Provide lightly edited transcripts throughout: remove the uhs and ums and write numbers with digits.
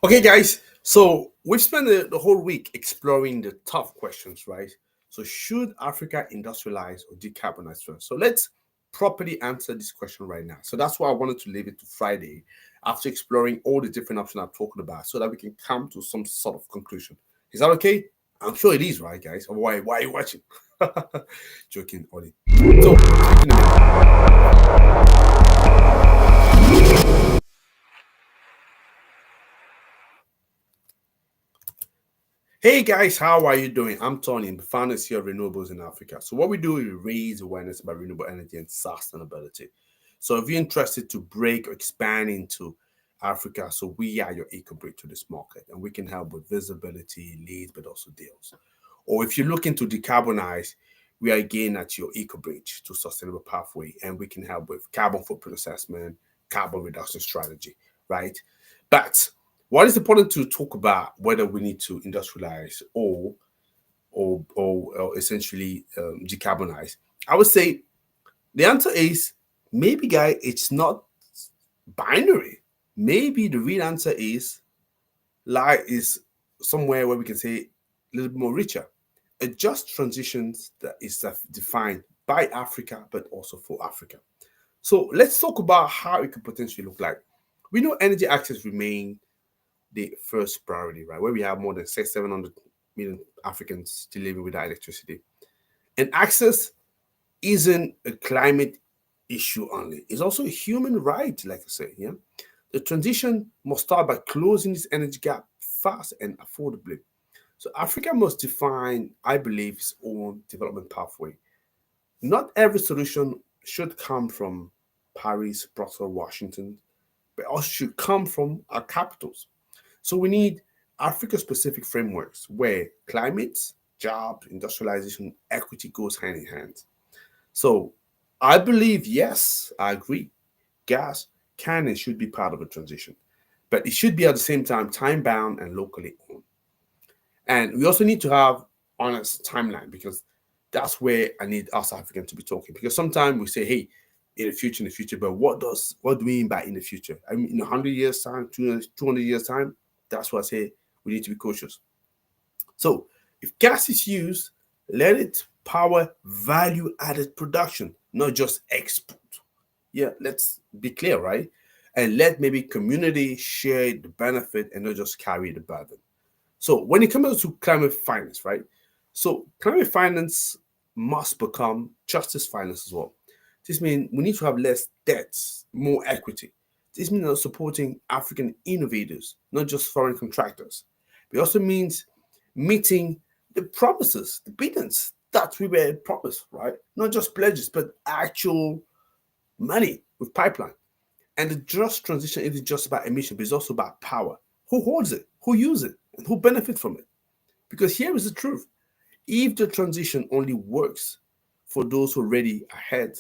Okay, guys. So we've spent the whole week exploring the tough questions, right? So should Africa industrialize or decarbonize first? So let's properly answer this question right now. So that's why I wanted to leave it to Friday after exploring all the different options I'm talking about so that we can come to some sort of conclusion. Is that okay? I'm sure it is, right, guys? Why are you watching? Joking, Ollie. So, speaking a minute. Hey guys, how are you doing? I'm Tony, the founder here of Renewables in Africa. So what we do is we raise awareness about renewable energy and sustainability. So if you're interested to break or expand into Africa, so we are your eco bridge to this market, and we can help with visibility, leads, but also deals. Or if you're looking to decarbonize, we are again at your eco bridge to sustainable pathway, and we can help with carbon footprint assessment, carbon reduction strategy, right? But what is important to talk about whether we need to industrialize or essentially decarbonize? I would say the answer is maybe, guy. It's not binary. Maybe the real answer is lie is somewhere where we can say a little bit more richer. A just transitions that is defined by Africa, but also for Africa. So let's talk about how it could potentially look like. We know energy access remain the first priority, right? Where we have more than 700 million Africans still living without electricity. And access isn't a climate issue only, it's also a human right, like I say. Yeah. The transition must start by closing this energy gap fast and affordably. So Africa must define, I believe, its own development pathway. Not every solution should come from Paris, Brussels, Washington, but also should come from our capitals. So we need Africa-specific frameworks where climate, jobs, industrialization, equity goes hand in hand. So I believe, yes, I agree, gas can and should be part of a transition, but it should be at the same time bound and locally owned. And we also need to have honest timeline because that's where I need us Africans to be talking. Because sometimes we say, hey, in the future, but what do we mean by in the future? I mean, in 100 years time, 200 years time. That's why I say we need to be cautious. So if gas is used, let it power value added production, not just export. Yeah, let's be clear, right? And let maybe community share the benefit and not just carry the burden. So when it comes to climate finance, right? So climate finance must become justice finance as well. This means we need to have less debts, more equity. This means supporting African innovators, not just foreign contractors. It also means meeting the promises, the billions that we were promised, right? Not just pledges, but actual money with pipeline. And the just transition isn't just about emission, but it's also about power. Who holds it? Who uses it? And who benefits from it? Because here is the truth. If the transition only works for those who are already ahead,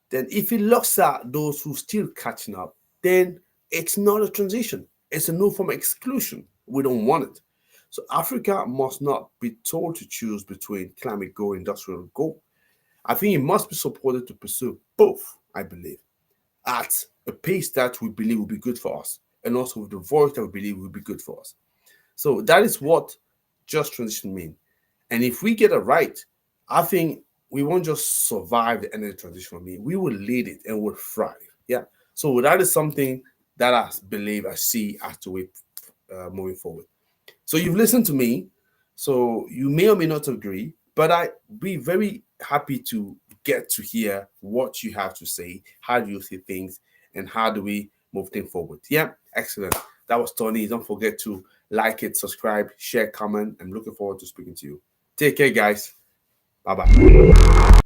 then if it locks out those who still catching up, then it's not a transition. It's a new form of exclusion. We don't want it. So Africa must not be told to choose between climate goal and industrial goal. I think it must be supported to pursue both, I believe, at a pace that we believe will be good for us, and also with the voice that we believe will be good for us. So that is what just transition means. And if we get it right, I think we won't just survive the energy transition for me. We will lead it and will thrive. Yeah. So that is something that I believe I see as the way moving forward. So you've listened to me. So you may or may not agree, but I be very happy to get to hear what you have to say. How do you see things, and how do we move things forward? Yeah, excellent. That was Tony. Don't forget to like it, subscribe, share, comment. I'm looking forward to speaking to you. Take care, guys. Bye bye.